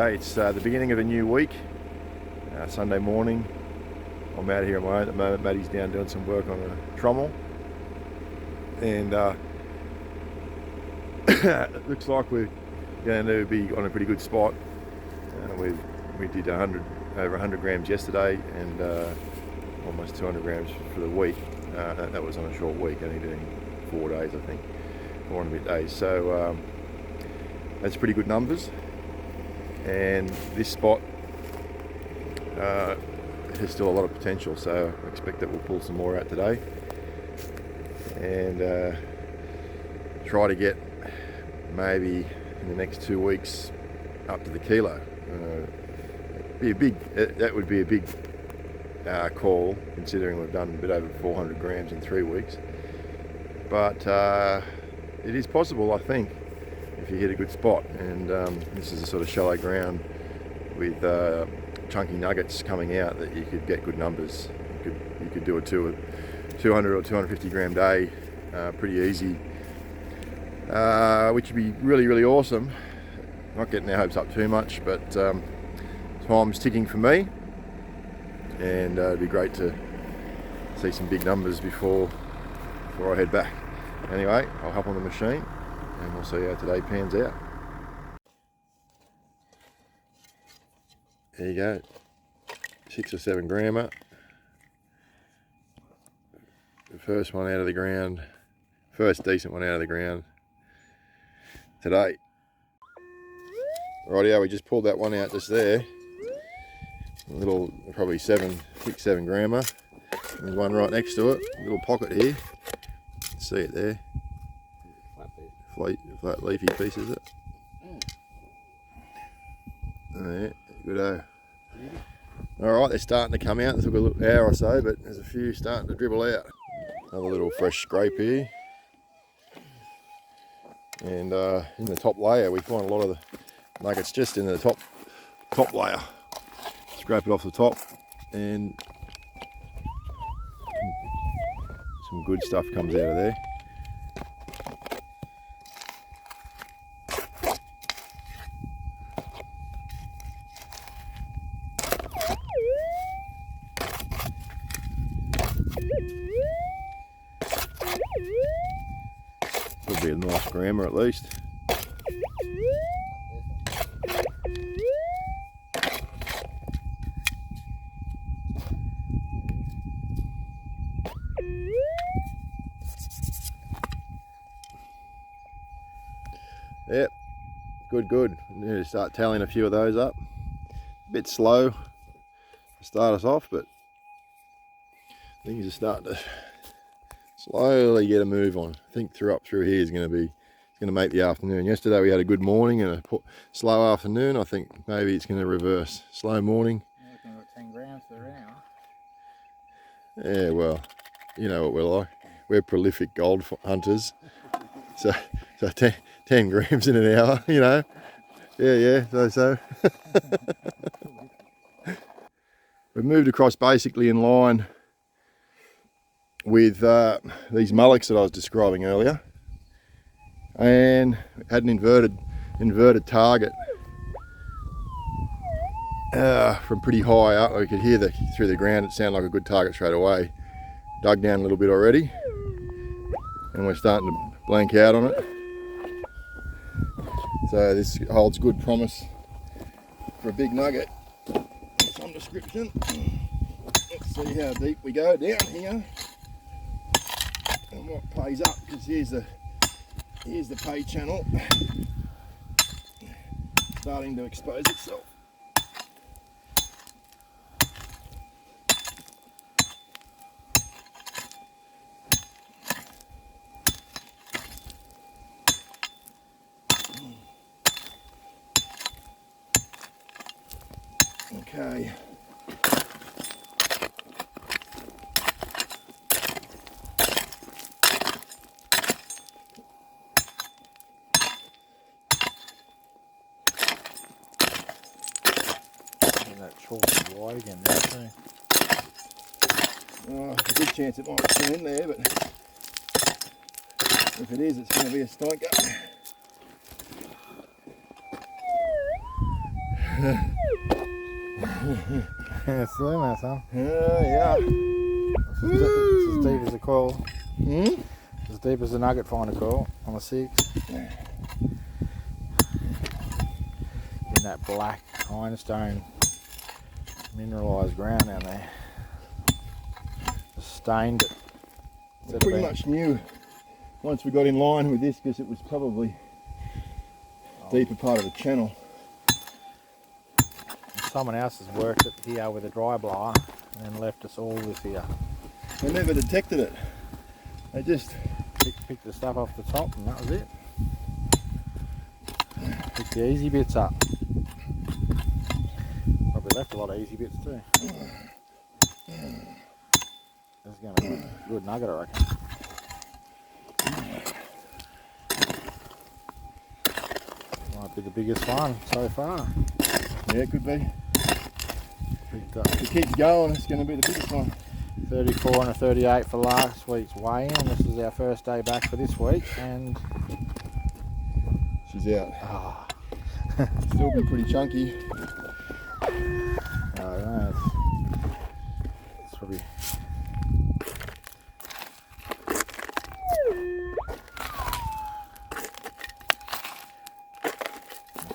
Okay, it's the beginning of a new week, Sunday morning. I'm out here on my own at the moment. Maddie's down doing some work on a trommel, and it looks like we're going to be on a pretty good spot. We did over 100 grams yesterday, and almost 200 grams for the week. That was on a short week, only doing 4 days, I think, 4 and a bit days. So that's pretty good numbers. And this spot has still a lot of potential, so I expect that we'll pull some more out today and try to get maybe in the next 2 weeks up to the kilo. That would be a big call, considering we've done a bit over 400 grams in 3 weeks, but it is possible, I think, if you hit a good spot. And this is a sort of shallow ground with chunky nuggets coming out that you could get good numbers. You could do a 200 or 250 gram day pretty easy, which would be really, really awesome. Not getting our hopes up too much, but time's ticking for me, and it'd be great to see some big numbers before I head back. Anyway, I'll hop on the machine and we'll see how today pans out. There you go, 6 or 7 grammer. The first one out of the ground, first decent one out of the ground today. Rightio, we just pulled that one out just there. A little, probably 6, 7 grammer. There's one right next to it, a little pocket here. See it there. Flat leafy piece, is it? Yeah, good. Alright, they're starting to come out. It took a little hour or so, but there's a few starting to dribble out. Another little fresh scrape here. And in the top layer, we find a lot of the nuggets just in the top layer. Scrape it off the top, and some good stuff comes out of there. Could be a nice grammer at least. Yep, good. I need to start tallying a few of those up. A bit slow to start us off, but things are starting to slowly get a move on. I think up through here is going to make the afternoon. Yesterday we had a good morning and a slow afternoon. I think maybe it's going to reverse. Slow morning. I reckon about 10 grams per hour. Yeah, well, you know what we're like. We're prolific gold hunters. So 10 grams in an hour, you know. Yeah, so. We've moved across basically in line with these mullocks that I was describing earlier, and had an inverted target from pretty high up. We could hear through the ground. It sounded like a good target straight away. Dug down a little bit already, and we're starting to blank out on it. So this holds good promise for a big nugget. Some description. Let's see how deep we go down here and what pays up, because here's the pay channel starting to expose itself. Okay. That chalk is wide again there too. Oh, there's a good chance it might be still in there, but if it is, it's going to be a stinker. It's still in there, son. Yeah. It's as deep as a coil. Hmm? As deep as a nugget finder coil on a 6. In that black ironstone mineralised ground down there. Just stained it. Pretty much knew once we got in line with this, because it was probably deeper part of the channel. Someone else has worked it here with a dry blower and then left us all this here. They never detected it. They just Picked the stuff off the top and that was it. Picked the easy bits up. Probably left a lot of easy bits too. This is going to be a good nugget, I reckon. Might be the biggest one so far. yeah, it could be. Picked up If it keeps going, it's going to be the biggest one. 34 and a 38 for last week's weigh-in. This is our first day back for this week, and She's out. Still be pretty chunky. I don't know. It's probably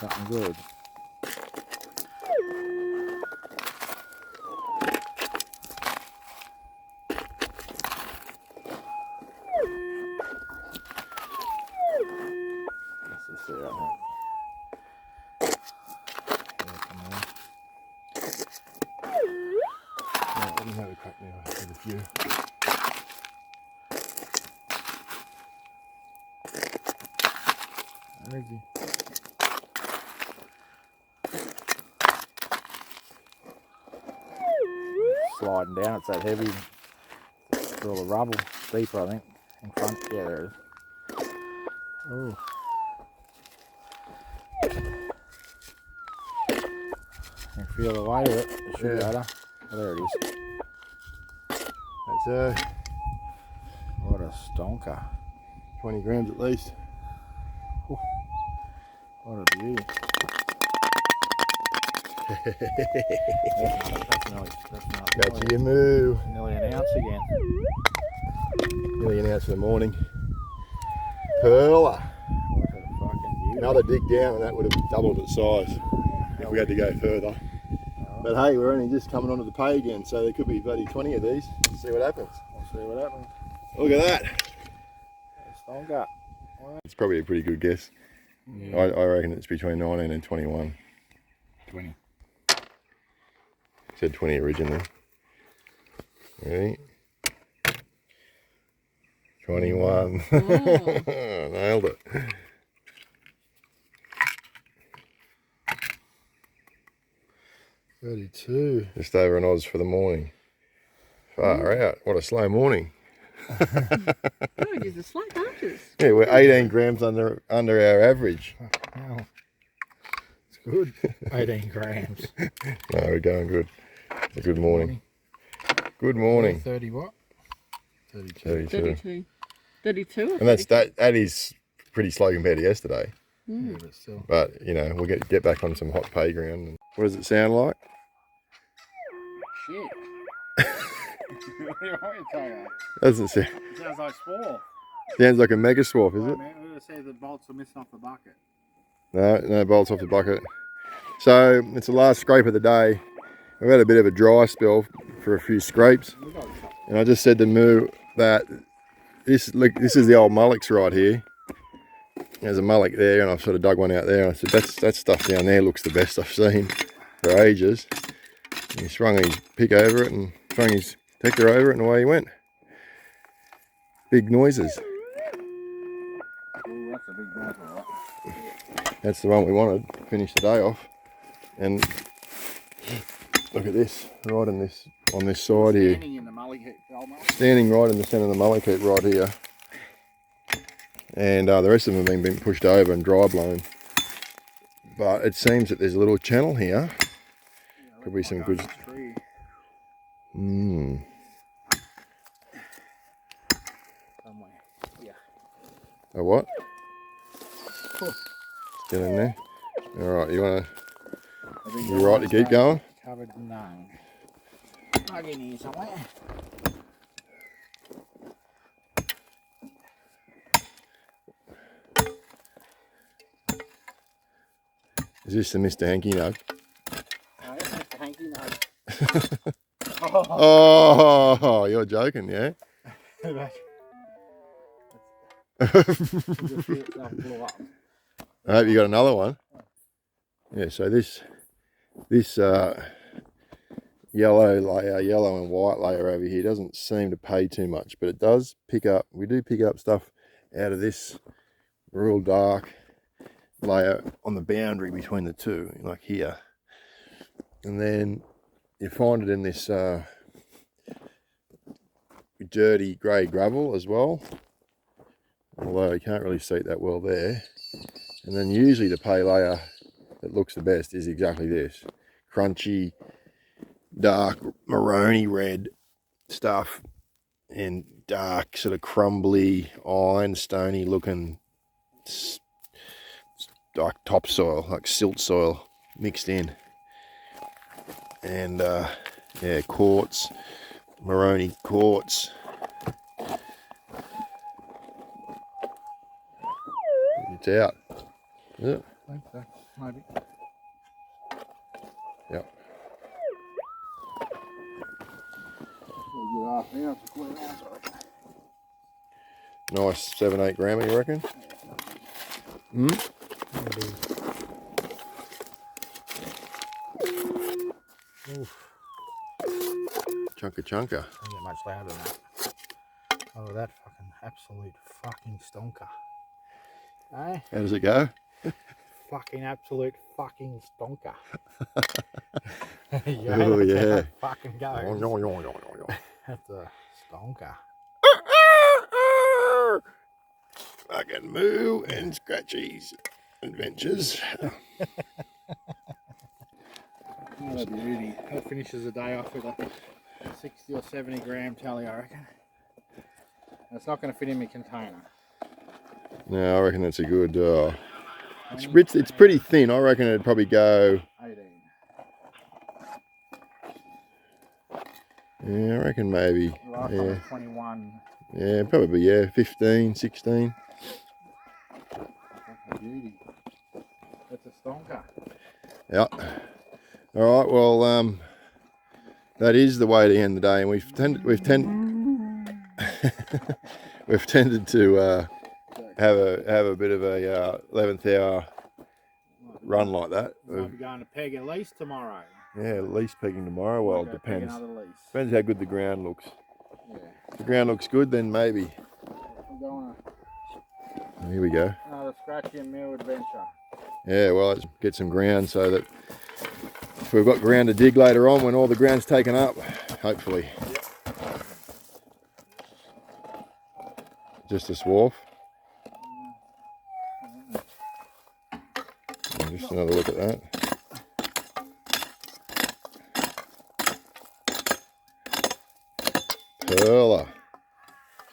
something good. Let's just see right now. Yeah, come on. Yeah, let me have a crack now. There's a few. Easy. Sliding down, it's that heavy. It's all the rubble. Deeper, I think. In front. Yeah, there it is. Oh. You can feel the weight of it. The sugar Yeah. adder. Oh, there it is. That's What a stonker. 20 grams at least. What a beauty. That's Catch your moo. nearly an ounce again. Nearly an ounce in the morning. Perler. What a fucking beauty. Another dig down and that would have doubled its size if we had to go further. But hey, we're only just coming onto the pay again, so there could be bloody 20 of these. Let's see what happens. We'll see what happens. Look at that. Stonker. It's probably a pretty good guess. Yeah. I reckon it's between 19 and 21. 20. Said 20 originally. Ready? 21. Nailed it. $32. Just over an Oz for the morning. Far out. What a slow morning. Good, you're the slow bunches. Yeah, we're 18 grams under our average. Wow. It's good. 18 grams. No, we're going good. It's a good morning. Good morning. 30 what? 32. 32. 32 or And that's 32? that is pretty slow compared to yesterday. Yeah, but still. But you know, we'll get back on some hot pay ground. What does it sound like? Shit. What do you want me to tell you? Doesn't sound. It sounds like spore. Sounds like a mega swap, is Oh, it? man, we're going to say the bolts are missing off the bucket. No bolts off the bucket. So it's the last scrape of the day. We've had a bit of a dry spell for a few scrapes, and I just said to Moo that this is the old mullocks right here. There's a mullock there, and I've sort of dug one out there. And I said that stuff down there looks the best I've seen for ages. And he swung his pick over it and swung his detector over it, and away he went. Big noises. Oh, that's a big noise, all right. That's the one we wanted to finish the day off. And look at this, right on this side here. Standing in the mully heap, old mully. Standing right in the centre of the mullock heap right here. And the rest of them have been pushed over and dry blown. But it seems that there's a little channel here. Could be some good. Somewhere. Yeah. A what? Get in there. All right, you want to You right to keep going? Covered in dung. Plug in here somewhere. Is this the Mr. Hanky Nug? Oh, that's Mr. Hanky Nug. Oh, you're joking, yeah? I hope you got another one. Yeah, so this yellow layer, yellow and white layer over here doesn't seem to pay too much, but it does pick up. We do pick up stuff out of this real dark layer on the boundary between the two, like here. And then you find it in this dirty grey gravel as well, although you can't really see it that well there. And then usually the pay layer that looks the best is exactly this crunchy, dark maroony red stuff and dark sort of crumbly iron stony looking like topsoil, like silt soil mixed in. And yeah, quartz, maroony quartz. It's out. Yeah. I think so, maybe. Yep. We'll get half an ounce, a quarter ounce, I reckon. Nice 7-8 grammer, you reckon? Oof. Chunka. Don't get much louder than that. Oh, that fucking absolute fucking stonker. Eh? How does it go? Fucking absolute fucking stonker. Oh, yeah. Fucking goes. That's a stonker. Fucking moo and scratchies adventures. Oh, that'd be really, that finishes the day off with a 60 or 70 gram tally, I reckon. And it's not going to fit in my container. No, I reckon that's a good. It's pretty thin. I reckon it'd probably go. 18. Yeah, I reckon maybe. The last one was 21. Yeah, probably, yeah, 15, 16. That's a beauty. That's a stonker. Yeah. All right. Well, that is the way to end the day, and we've tended to have a bit of a 11th hour run like that. Might be going to peg at least tomorrow. Yeah, at least pegging tomorrow. Well, it depends. Depends how good the ground looks. Yeah. If the ground looks good, then maybe. I'm going Here we go. another scratchy and meal adventure. Yeah, well, let's get some ground so that if we've got ground to dig later on when all the ground's taken up, hopefully. Just a swarf. And just another look at that. Perla.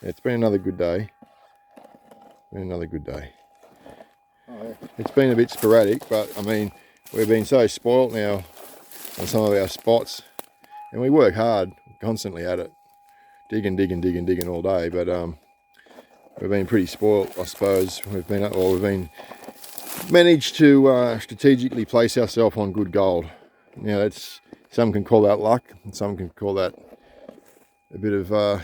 It's been another good day. Oh, yeah. It's been a bit sporadic, but I mean, we've been so spoilt now on some of our spots, and we work hard constantly at it, digging all day. But we've been pretty spoilt, I suppose. We've been managed to strategically place ourselves on good gold. Now, that's, some can call that luck, and some can call that a bit of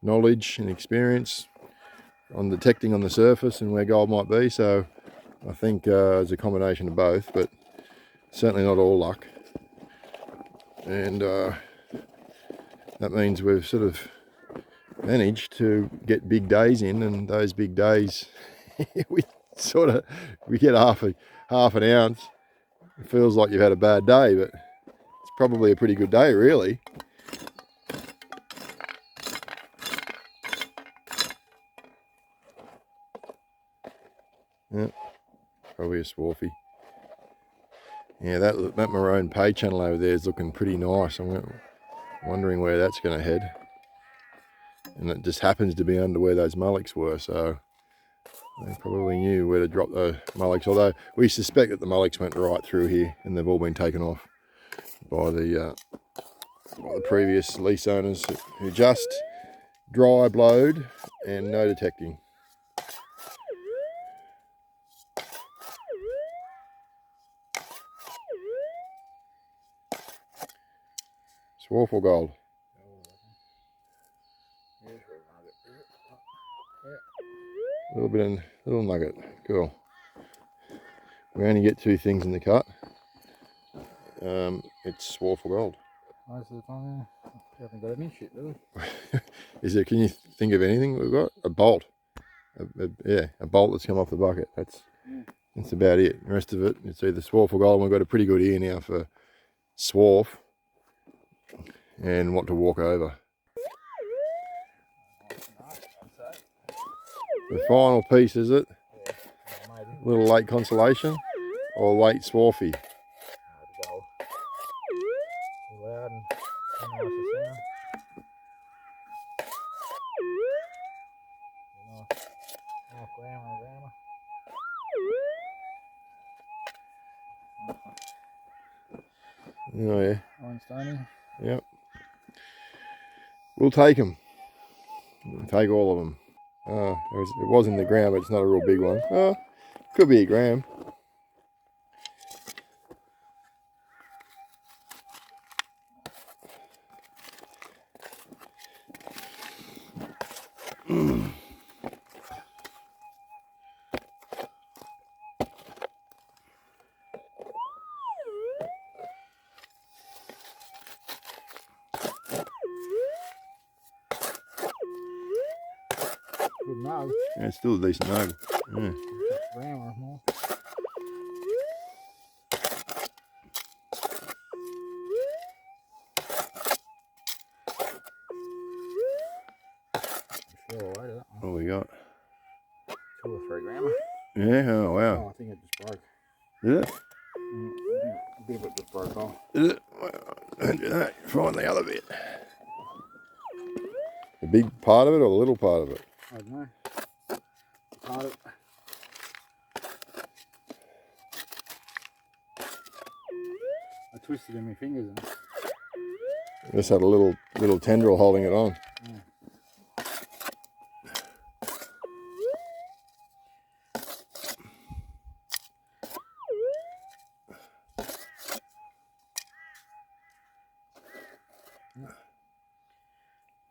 knowledge and experience on detecting on the surface and where gold might be. So I think it's a combination of both, but certainly not all luck. And that means we've sort of managed to get big days in, and those big days we get half an ounce. It feels like you've had a bad day, but it's probably a pretty good day, really. Yeah, probably a swarfy. Yeah, that maroon pay channel over there is looking pretty nice. I'm wondering where that's going to head. And it just happens to be under where those mullocks were, so They probably knew where to drop the mullocks, although we suspect that the mullocks went right through here and they've all been taken off by the previous lease owners who just dry blowed and no detecting. Swarfle gold. Little nugget. Cool. We only get 2 things in the cut. It's Swarfle gold. Most of the time, yeah. We haven't got any shit, do we? Can you think of anything we've got? A bolt. A bolt that's come off the bucket. That's about it. The rest of it, it's either Swarfle gold, and we've got a pretty good ear now for Swarf and what to walk over. The final piece, is it? Yeah, maybe. Little late consolation or late Swarfy? Gold. Too loud and too nice to sound. Half gram on a grammer. Oh yeah. One stony. Yep. We'll take them. We'll take all of them. It was in the ground, but it's not a real big one. Could be a gram. Good nug. Yeah, it's still a decent nug. Yeah. Gram or more. Sure, all right, that one. What we got? 2 or 3 grammer. Yeah, oh wow. Oh, I think it just broke. Did it? I think a bit of it just broke off. Did it? Well, don't do that. Find the other bit. The big part of it or the little part of it? I don't know. Part of it. I twisted in my fingers. Just had a little tendril holding it on. Yeah.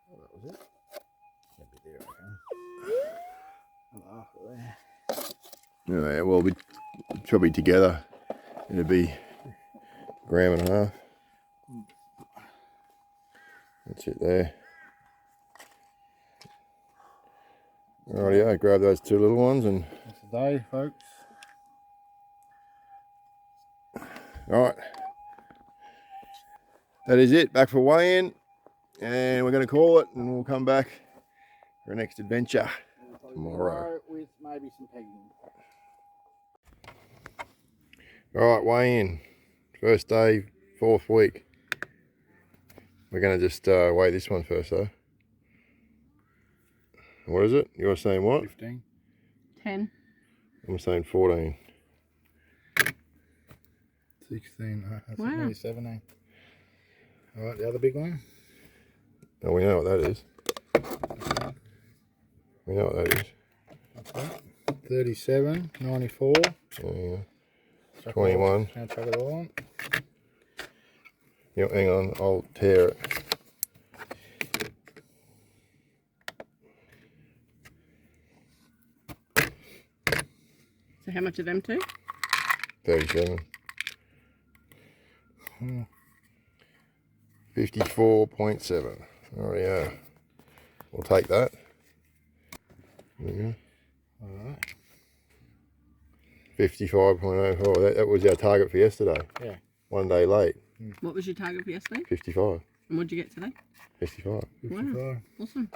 Oh, that was it. Can't be there, I reckon. Yeah, well, we probably together it'd be a gram and a half. That's it there. Rightio, grab those 2 little ones and. That's the day, folks. Alright. That is it. Back for weigh-in. And we're going to call it and we'll come back for our next adventure tomorrow. With maybe some pegging. Alright, weigh-in. First day, 4th week. We're going to just weigh this one first though. What is it? You're saying what? 15. 10. I'm saying 14. 16. That's Wow. nearly 17. Alright, the other big one. Oh, we know what that is. We know what that is. What's that? 37, 94. Yeah. Chuck 21. It all, chuck it all on. Yep, hang on, I'll tear it. So how much of them two? 37. 54.7. Rightio. We'll take that. There we go. Alright. 55.04. That was our target for yesterday. Yeah. 1 day late. What was your target for yesterday? 55. And what did you get today? 55. 55. Wow. Awesome.